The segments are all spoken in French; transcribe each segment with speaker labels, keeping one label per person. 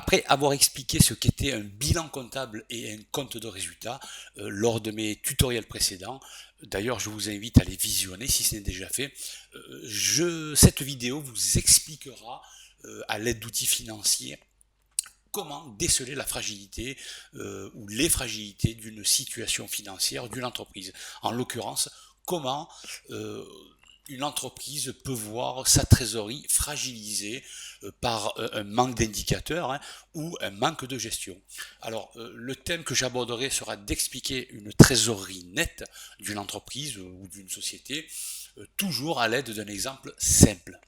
Speaker 1: Après avoir expliqué ce qu'était un bilan comptable et un compte de résultat lors de mes tutoriels précédents, d'ailleurs je vous invite à les visionner si ce n'est déjà fait, cette vidéo vous expliquera à l'aide d'outils financiers comment déceler la fragilité ou les fragilités d'une situation financière d'une entreprise. En l'occurrence, comment une entreprise peut voir sa trésorerie fragilisée par un manque d'indicateurs ou un manque de gestion. Alors, le thème que j'aborderai sera d'expliquer une trésorerie nette d'une entreprise ou d'une société, toujours à l'aide d'un exemple simple.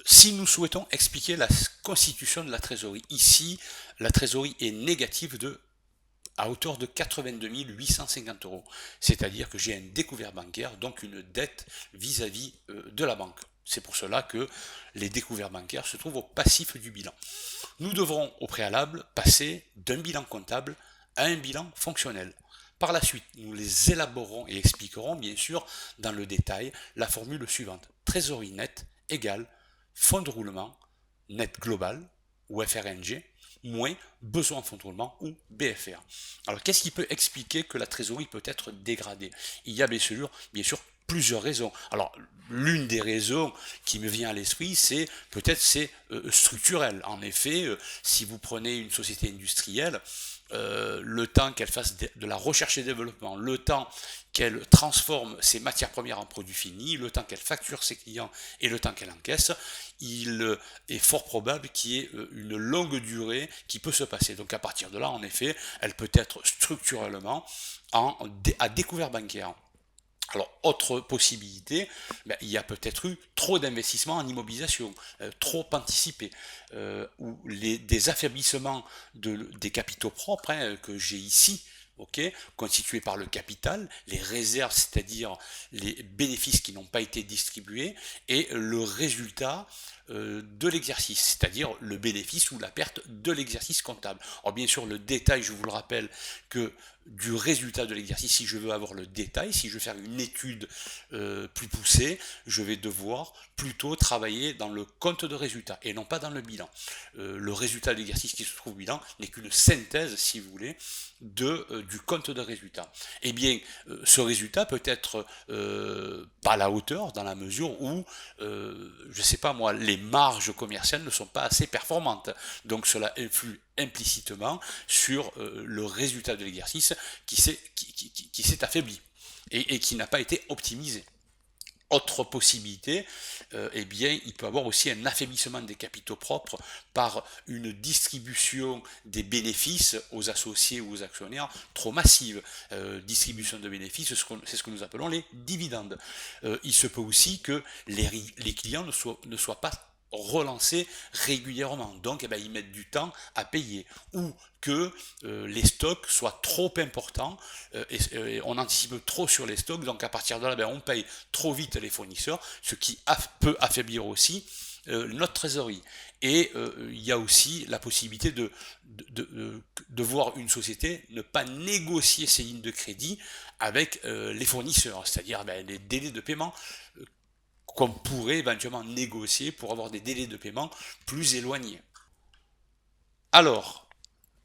Speaker 1: Si nous souhaitons expliquer la constitution de la trésorerie, ici, la trésorerie est négative à hauteur de 82 850 euros. C'est-à-dire que j'ai un découvert bancaire, donc une dette vis-à-vis de la banque. C'est pour cela que les découverts bancaires se trouvent au passif du bilan. Nous devrons au préalable passer d'un bilan comptable à un bilan fonctionnel. Par la suite, nous les élaborerons et expliquerons bien sûr dans le détail la formule suivante. Trésorerie nette égale fonds de roulement net global ou FRNG moins besoin en fonds de roulement ou BFR. Alors qu'est-ce qui peut expliquer que la trésorerie peut être dégradée? Il y a bien sûr plusieurs raisons. Alors l'une des raisons qui me vient à l'esprit, c'est structurel. En effet, si vous prenez une société industrielle, le temps qu'elle fasse de la recherche et développement, le temps qu'elle transforme ses matières premières en produits finis, le temps qu'elle facture ses clients et le temps qu'elle encaisse, il est fort probable qu'il y ait une longue durée qui peut se passer. Donc à partir de là, en effet, elle peut être structurellement à découvert bancaire. Alors, autre possibilité, il y a peut-être eu trop d'investissements en immobilisation, trop anticipé, ou des affaiblissements des capitaux propres que j'ai ici, constitués par le capital, les réserves, c'est-à-dire les bénéfices qui n'ont pas été distribués, et le résultat de l'exercice, c'est-à-dire le bénéfice ou la perte de l'exercice comptable. Alors bien sûr, le détail, je vous le rappelle, que du résultat de l'exercice, si je veux avoir le détail, si je veux faire une étude plus poussée, je vais devoir plutôt travailler dans le compte de résultat et non pas dans le bilan. Le résultat de l'exercice qui se trouve au bilan n'est qu'une synthèse, si vous voulez, du compte de résultat. Eh bien, ce résultat peut être pas à la hauteur dans la mesure où, je sais pas moi, les marges commerciales ne sont pas assez performantes. Donc cela influe implicitement sur le résultat de l'exercice qui s'est affaibli et qui n'a pas été optimisé. Autre possibilité, eh bien, il peut y avoir aussi un affaiblissement des capitaux propres par une distribution des bénéfices aux associés ou aux actionnaires trop massive. Distribution de bénéfices, c'est ce que nous appelons les dividendes. Il se peut aussi que les clients ne soient pas relancés régulièrement. Donc, ils mettent du temps à payer. Ou que les stocks soient trop importants et on anticipe trop sur les stocks. Donc, à partir de là, on paye trop vite les fournisseurs, ce qui peut affaiblir aussi notre trésorerie. Et il y a aussi la possibilité de voir une société ne pas négocier ses lignes de crédit avec les fournisseurs, c'est-à-dire les délais de paiement qu'on pourrait éventuellement négocier pour avoir des délais de paiement plus éloignés. Alors,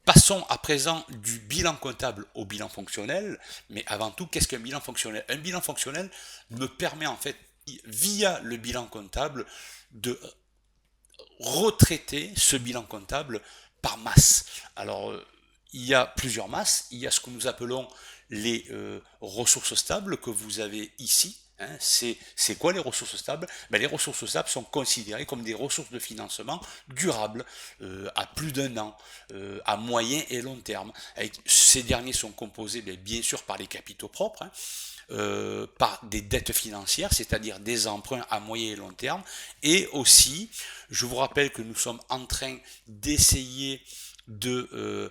Speaker 1: passons à présent du bilan comptable au bilan fonctionnel, mais avant tout, qu'est-ce qu'un bilan fonctionnel? Un bilan fonctionnel me permet en fait, via le bilan comptable, de retraiter ce bilan comptable par masse. Alors, il y a plusieurs masses. Il y a ce que nous appelons les ressources stables que vous avez ici. C'est quoi les ressources stables? Les ressources stables sont considérées comme des ressources de financement durables à plus d'un an, à moyen et long terme. Ces derniers sont composés bien sûr par les capitaux propres, par des dettes financières, c'est-à-dire des emprunts à moyen et long terme, et aussi, je vous rappelle que nous sommes en train d'essayer de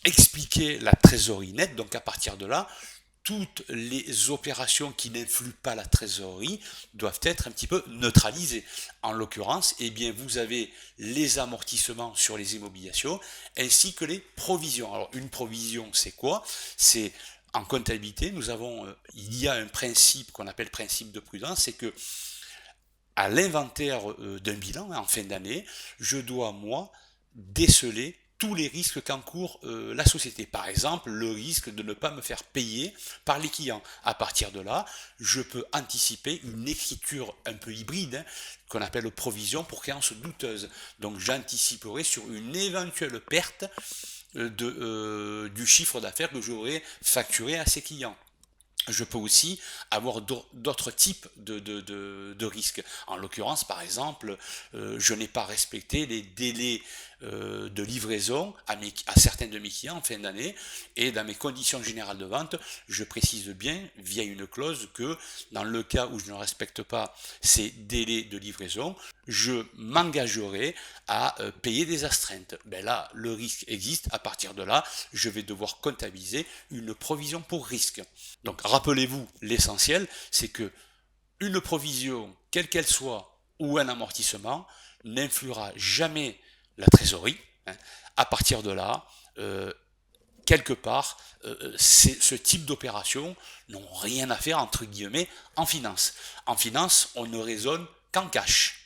Speaker 1: expliquer la trésorerie nette, donc à partir de là, toutes les opérations qui n'influent pas la trésorerie doivent être un petit peu neutralisées. En l'occurrence, vous avez les amortissements sur les immobilisations ainsi que les provisions. Alors une provision, c'est quoi? C'est en comptabilité, il y a un principe qu'on appelle principe de prudence, c'est que à l'inventaire d'un bilan en fin d'année, je dois, moi, déceler tous les risques qu'encourt la société. Par exemple, le risque de ne pas me faire payer par les clients. À partir de là, je peux anticiper une écriture un peu hybride, qu'on appelle provision pour créance douteuse. Donc j'anticiperai sur une éventuelle perte du chiffre d'affaires que j'aurais facturé à ces clients. Je peux aussi avoir d'autres types de risques. En l'occurrence, par exemple, je n'ai pas respecté les délais de livraison à certains de mes clients en fin d'année, et dans mes conditions générales de vente, je précise bien, via une clause, que dans le cas où je ne respecte pas ces délais de livraison, je m'engagerai à payer des astreintes. Ben là, le risque existe. À partir de là, je vais devoir comptabiliser une provision pour risque. Donc rappelez-vous, l'essentiel, c'est que une provision, quelle qu'elle soit, ou un amortissement, n'influera jamais la trésorerie. Hein. À partir de là, quelque part, ce type d'opérations n'ont rien à faire, entre guillemets, en finance. En finance, on ne raisonne qu'en cash.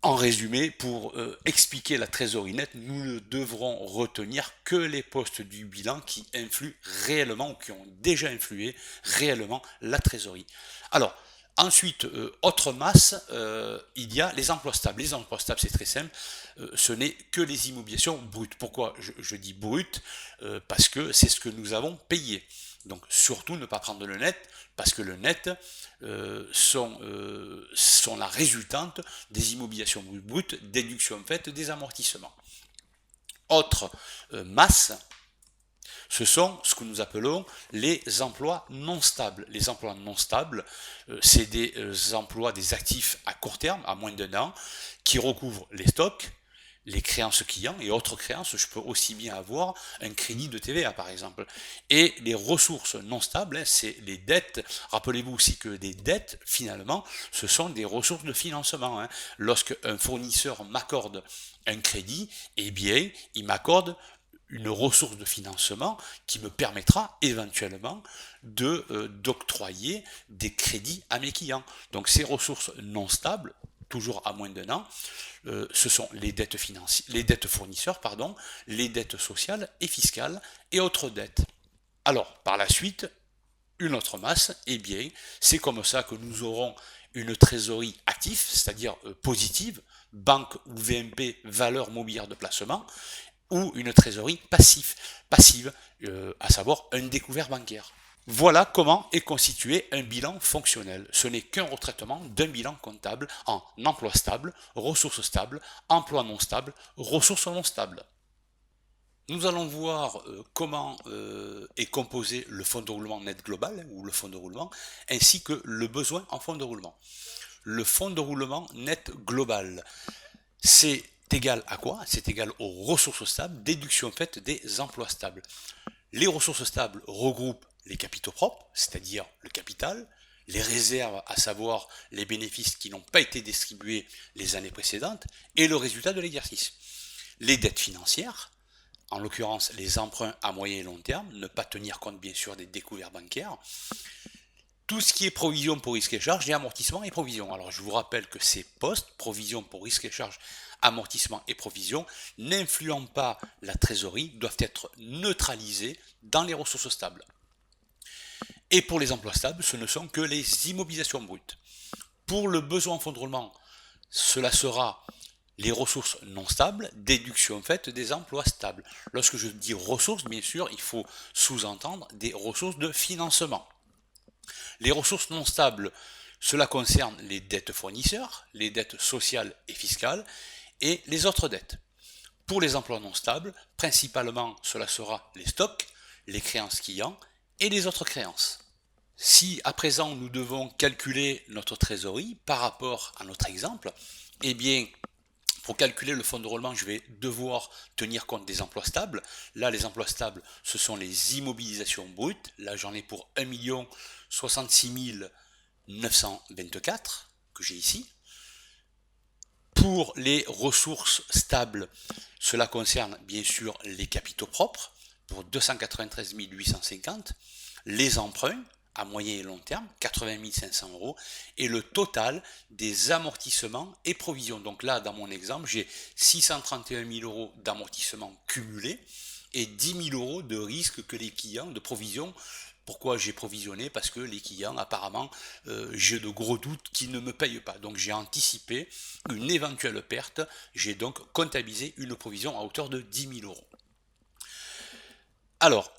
Speaker 1: En résumé, pour expliquer la trésorerie nette, nous ne devrons retenir que les postes du bilan qui influent réellement ou qui ont déjà influé réellement la trésorerie. Alors, ensuite, autre masse, il y a les emplois stables. Les emplois stables, c'est très simple, ce n'est que les immobilisations brutes. Pourquoi je dis brutes? Parce que c'est ce que nous avons payé. Donc surtout ne pas prendre le net, parce que le net sont la résultante des immobilisations brutes, déduction faite des amortissements. Autre masse, ce sont ce que nous appelons les emplois non stables. Les emplois non stables, c'est des emplois, des actifs à court terme, à moins d'un an, qui recouvrent les stocks, les créances clients et autres créances. Je peux aussi bien avoir un crédit de TVA par exemple. Et les ressources non stables, c'est les dettes. Rappelez-vous aussi que des dettes, finalement, ce sont des ressources de financement. Lorsque un fournisseur m'accorde un crédit, eh bien, il m'accorde une ressource de financement qui me permettra éventuellement d'octroyer des crédits à mes clients. Donc ces ressources non stables, toujours à moins d'un an, ce sont les dettes fournisseurs, les dettes sociales et fiscales et autres dettes. Alors, par la suite, une autre masse, eh bien, c'est comme ça que nous aurons une trésorerie active, c'est-à-dire positive, banque ou VMP, valeur mobilière de placement, ou une trésorerie passive, à savoir un découvert bancaire. Voilà comment est constitué un bilan fonctionnel. Ce n'est qu'un retraitement d'un bilan comptable en emploi stable, ressources stables, emploi non stable, ressources non stables. Nous allons voir comment est composé le fonds de roulement net global, ou le fonds de roulement, ainsi que le besoin en fonds de roulement. Le fonds de roulement net global, c'est égal à quoi? C'est égal aux ressources stables, déduction faite des emplois stables. Les ressources stables regroupent les capitaux propres, c'est-à-dire le capital, les réserves, à savoir les bénéfices qui n'ont pas été distribués les années précédentes, et le résultat de l'exercice. Les dettes financières, en l'occurrence les emprunts à moyen et long terme, ne pas tenir compte bien sûr des découverts bancaires, tout ce qui est provision pour risque et charges, et amortissement et provision. Alors je vous rappelle que ces postes, provision pour risque et charges, amortissement et provision, n'influant pas la trésorerie, doivent être neutralisés dans les ressources stables. Et pour les emplois stables, ce ne sont que les immobilisations brutes. Pour le besoin en fonds de roulement, cela sera les ressources non stables, déduction faite des emplois stables. Lorsque je dis ressources, bien sûr, il faut sous-entendre des ressources de financement. Les ressources non stables, cela concerne les dettes fournisseurs, les dettes sociales et fiscales, et les autres dettes. Pour les emplois non stables, principalement cela sera les stocks, les créances clients et les autres créances. Si à présent nous devons calculer notre trésorerie par rapport à notre exemple, eh bien pour calculer le fonds de roulement, je vais devoir tenir compte des emplois stables. Là, les emplois stables, ce sont les immobilisations brutes. Là, j'en ai pour 1 66 924 que j'ai ici. Pour les ressources stables, cela concerne bien sûr les capitaux propres pour 293 850, les emprunts à moyen et long terme, 80 500 euros, et le total des amortissements et provisions. Donc là, dans mon exemple, j'ai 631 000 euros d'amortissement cumulé et 10 000 euros de risque que les clients, de provision. Pourquoi j'ai provisionné? Parce que les clients, apparemment, j'ai de gros doutes qu'ils ne me payent pas. Donc j'ai anticipé une éventuelle perte. J'ai donc comptabilisé une provision à hauteur de 10 000 euros. Alors,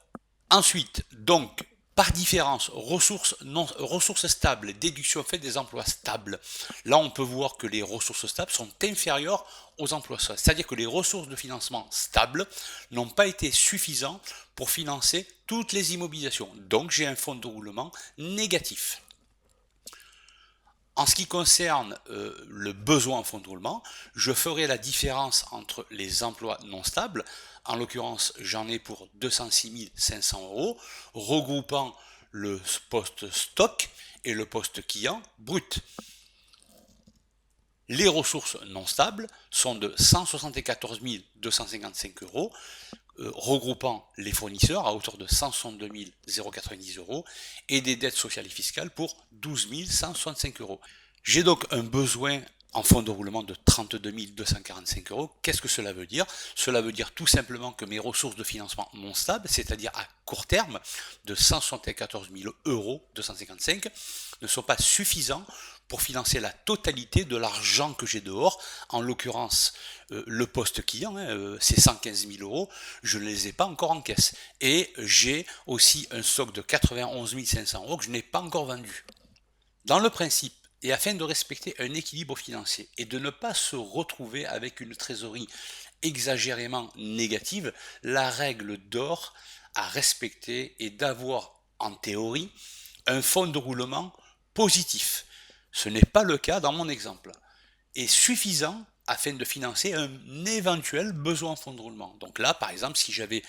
Speaker 1: ensuite, donc, par différence, ressources stables, déduction faite des emplois stables. Là, on peut voir que les ressources stables sont inférieures aux emplois stables. C'est-à-dire que les ressources de financement stables n'ont pas été suffisantes pour financer toutes les immobilisations. Donc, j'ai un fonds de roulement négatif. En ce qui concerne le besoin en fonds de roulement, je ferai la différence entre les emplois non stables. En l'occurrence, j'en ai pour 206 500 euros, regroupant le poste stock et le poste client brut. Les ressources non stables sont de 174 255 euros, regroupant les fournisseurs à hauteur de 162 090 euros et des dettes sociales et fiscales pour 12 165 euros. J'ai donc un besoin en fonds de roulement de 32 245 euros. Qu'est-ce que cela veut dire? Cela veut dire tout simplement que mes ressources de financement non stables, c'est-à-dire à court terme, de 174 000 euros 255, ne sont pas suffisants pour financer la totalité de l'argent que j'ai dehors. En l'occurrence, le poste client, c'est 115 000 euros, je ne les ai pas encore en caisse. Et j'ai aussi un stock de 91 500 euros que je n'ai pas encore vendu. Dans le principe, et afin de respecter un équilibre financier et de ne pas se retrouver avec une trésorerie exagérément négative, la règle d'or à respecter est d'avoir en théorie un fonds de roulement positif. Ce n'est pas le cas dans mon exemple. Et suffisant afin de financer un éventuel besoin en fonds de roulement. Donc là, par exemple, si j'avais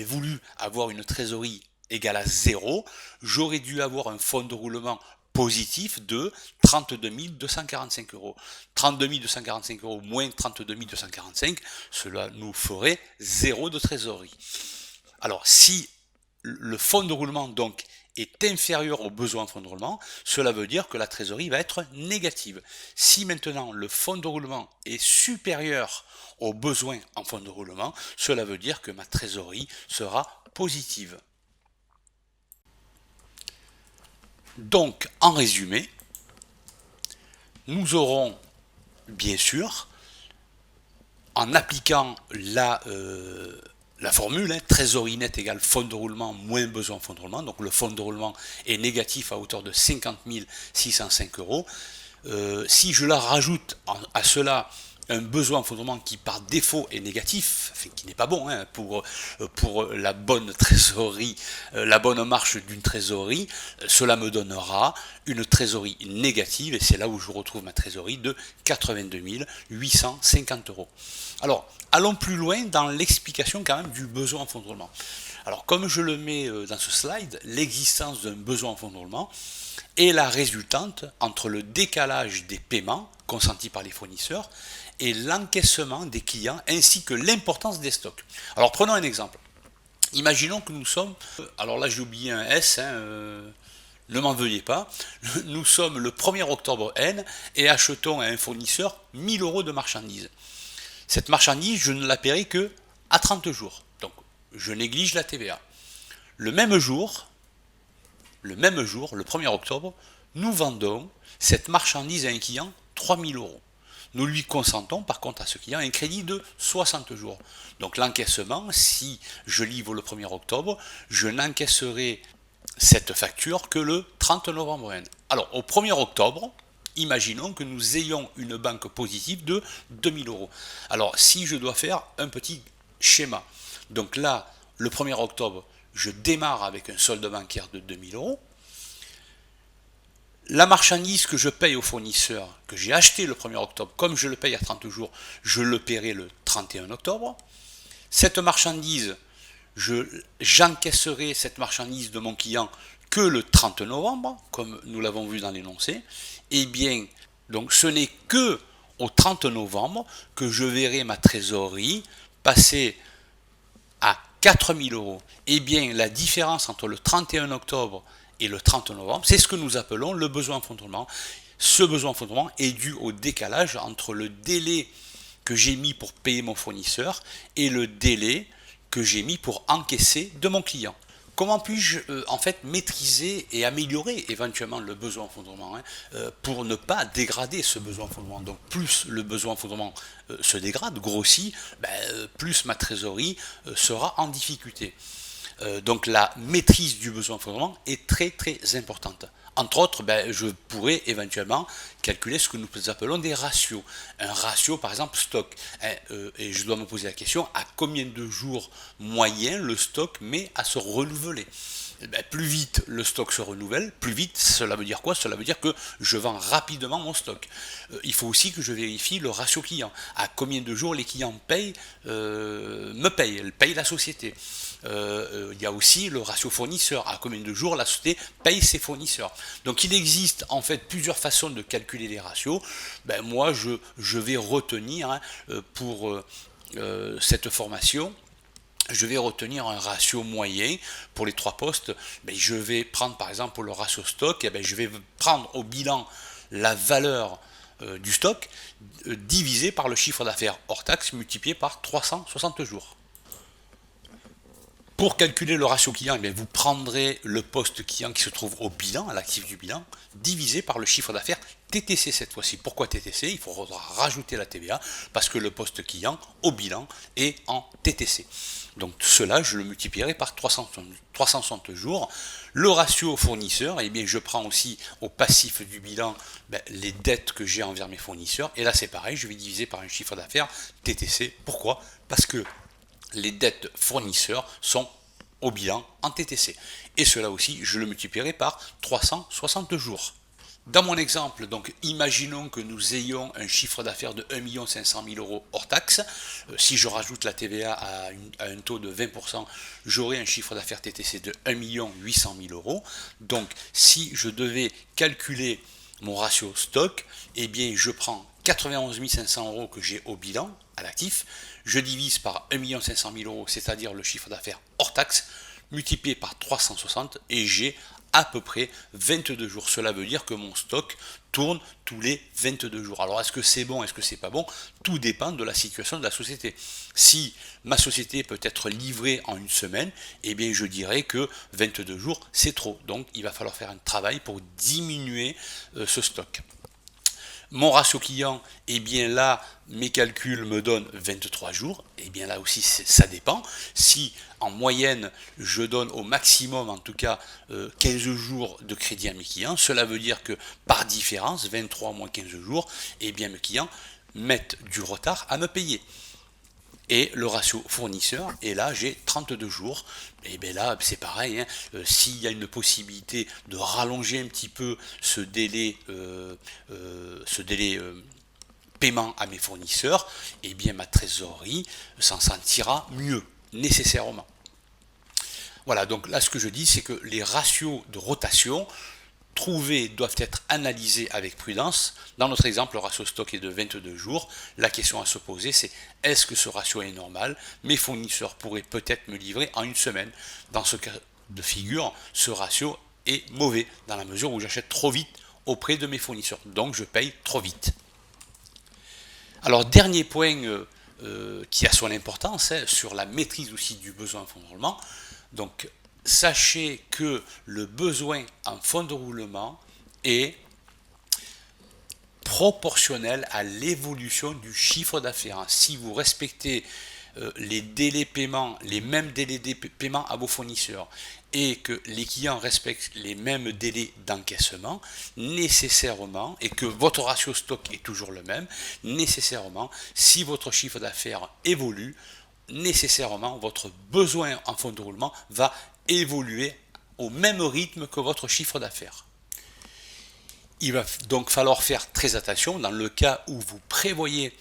Speaker 1: voulu avoir une trésorerie égale à 0, j'aurais dû avoir un fonds de roulement positif de 32 245 euros. 32 245 euros moins 32 245, cela nous ferait 0 de trésorerie. Alors, si le fonds de roulement donc est inférieur aux besoins en fonds de roulement, cela veut dire que la trésorerie va être négative. Si maintenant le fonds de roulement est supérieur aux besoins en fonds de roulement, cela veut dire que ma trésorerie sera positive. Donc, en résumé, nous aurons bien sûr, en appliquant la formule, trésorerie nette égale fonds de roulement moins besoin en fonds de roulement, donc le fonds de roulement est négatif à hauteur de 50 605 euros. Si je la rajoute à cela un besoin en fonds de roulement qui par défaut est négatif, enfin, qui n'est pas bon pour la bonne trésorerie, la bonne marche d'une trésorerie, cela me donnera une trésorerie négative et c'est là où je retrouve ma trésorerie de 82 850 euros. Alors, allons plus loin dans l'explication quand même du besoin en fonds de roulement. Alors, comme je le mets dans ce slide, l'existence d'un besoin en fonds de roulement est la résultante entre le décalage des paiements consentis par les fournisseurs et l'encaissement des clients ainsi que l'importance des stocks. Alors, prenons un exemple. Imaginons que nous sommes, alors là j'ai oublié un S, ne m'en veuillez pas, nous sommes le 1er octobre N et achetons à un fournisseur 1000 euros de marchandises. Cette marchandise, je ne la paierai que à 30 jours. Donc, je néglige la TVA. Le même jour, le 1er octobre, nous vendons cette marchandise à un client 3000 euros. Nous lui consentons par contre à ce client un crédit de 60 jours. Donc l'encaissement, si je livre le 1er octobre, je n'encaisserai cette facture que le 30 novembre. Alors au 1er octobre, imaginons que nous ayons une banque positive de 2000 euros. Alors si je dois faire un petit schéma, donc là, le 1er octobre, je démarre avec un solde bancaire de 2000 euros. La marchandise que je paye au fournisseur, que j'ai acheté le 1er octobre, comme je le paye à 30 jours, je le paierai le 31 octobre. Cette marchandise, j'encaisserai cette marchandise de mon client que le 30 novembre, comme nous l'avons vu dans l'énoncé. Eh bien, donc ce n'est que au 30 novembre que je verrai ma trésorerie passer à 4000 euros. Eh bien, la différence entre le 31 octobre et le 30 novembre, c'est ce que nous appelons le besoin en fonds de roulement. Ce besoin en fonds de roulement est dû au décalage entre le délai que j'ai mis pour payer mon fournisseur et le délai que j'ai mis pour encaisser de mon client. Comment puis-je en fait maîtriser et améliorer éventuellement le besoin en fonds de roulement pour ne pas dégrader ce besoin en fonds de roulement. Donc plus le besoin en fonds de roulement se dégrade, grossit, plus ma trésorerie sera en difficulté. Donc la maîtrise du besoin en fonds de roulement est très très importante. Entre autres, je pourrais éventuellement calculer ce que nous appelons des ratios. Un ratio, par exemple, stock. Et je dois me poser la question, à combien de jours moyen le stock met à se renouveler? Plus vite le stock se renouvelle, plus vite, cela veut dire quoi? Cela veut dire que je vends rapidement mon stock. Il faut aussi que je vérifie le ratio client. À combien de jours les clients me payent la société. Il y a aussi le ratio fournisseur, à combien de jours la société paye ses fournisseurs. Donc il existe en fait plusieurs façons de calculer les ratios. Moi je vais retenir pour cette formation, je vais retenir un ratio moyen pour les trois postes. Je vais prendre par exemple pour le ratio stock, je vais prendre au bilan la valeur du stock divisé par le chiffre d'affaires hors taxe multiplié par 360 jours. Pour calculer le ratio client, vous prendrez le poste client qui se trouve au bilan, à l'actif du bilan, divisé par le chiffre d'affaires TTC cette fois-ci. Pourquoi TTC? Il faudra rajouter la TVA parce que le poste client au bilan est en TTC. Donc cela, je le multiplierai par 360 jours. Le ratio fournisseur, je prends aussi au passif du bilan les dettes que j'ai envers mes fournisseurs. Et là, c'est pareil, je vais diviser par un chiffre d'affaires TTC. Pourquoi? Parce que les dettes fournisseurs sont au bilan en TTC. Et cela aussi, je le multiplierai par 360 jours. Dans mon exemple, donc, imaginons que nous ayons un chiffre d'affaires de 1 500 000 euros hors taxe. Si je rajoute la TVA à un taux de 20%, j'aurai un chiffre d'affaires TTC de 1 800 000 euros. Donc, si je devais calculer mon ratio stock, je prends 91 500 euros que j'ai au bilan, à l'actif, je divise par 1 500 000 euros, c'est-à-dire le chiffre d'affaires hors taxe, multiplié par 360, et j'ai à peu près 22 jours. Cela veut dire que mon stock tourne tous les 22 jours. Alors est-ce que c'est bon, est-ce que c'est pas bon? Tout dépend de la situation de la société. Si ma société peut être livrée en une semaine, je dirais que 22 jours c'est trop. Donc il va falloir faire un travail pour diminuer ce stock. Mon ratio client, là, mes calculs me donnent 23 jours. Là aussi, ça dépend. Si en moyenne, je donne au maximum, en tout cas, 15 jours de crédit à mes clients, cela veut dire que par différence, 23 moins 15 jours, mes clients mettent du retard à me payer. Et le ratio fournisseur, et là j'ai 32 jours, là c'est pareil, s'il y a une possibilité de rallonger un petit peu ce délai paiement à mes fournisseurs, ma trésorerie s'en sentira mieux, nécessairement. Voilà, donc là ce que je dis c'est que les ratios de rotation trouvés doivent être analysés avec prudence. Dans notre exemple, le ratio stock est de 22 jours. La question à se poser, c'est est-ce que ce ratio est normal? Mes fournisseurs pourraient peut-être me livrer en une semaine. Dans ce cas de figure, ce ratio est mauvais, dans la mesure où j'achète trop vite auprès de mes fournisseurs. Donc je paye trop vite. Alors, dernier point qui a son importance sur la maîtrise aussi du besoin en fonds de roulement. Donc, sachez que le besoin en fonds de roulement est proportionnel à l'évolution du chiffre d'affaires. Si vous respectez les délais paiement, les mêmes délais de paiement à vos fournisseurs et que les clients respectent les mêmes délais d'encaissement, nécessairement, et que votre ratio stock est toujours le même, nécessairement, si votre chiffre d'affaires évolue, nécessairement, votre besoin en fonds de roulement va évoluer au même rythme que votre chiffre d'affaires. Il va donc falloir faire très attention dans le cas où vous prévoyez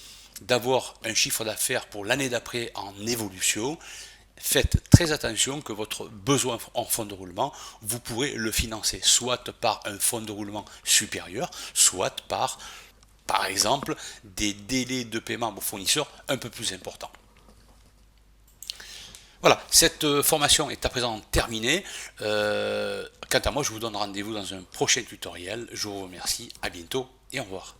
Speaker 1: d'avoir un chiffre d'affaires pour l'année d'après en évolution. Faites très attention que votre besoin en fonds de roulement, vous pourrez le financer soit par un fonds de roulement supérieur, soit par exemple, des délais de paiement à vos fournisseurs un peu plus importants. Voilà, cette formation est à présent terminée. Quant à moi, je vous donne rendez-vous dans un prochain tutoriel. Je vous remercie, à bientôt et au revoir.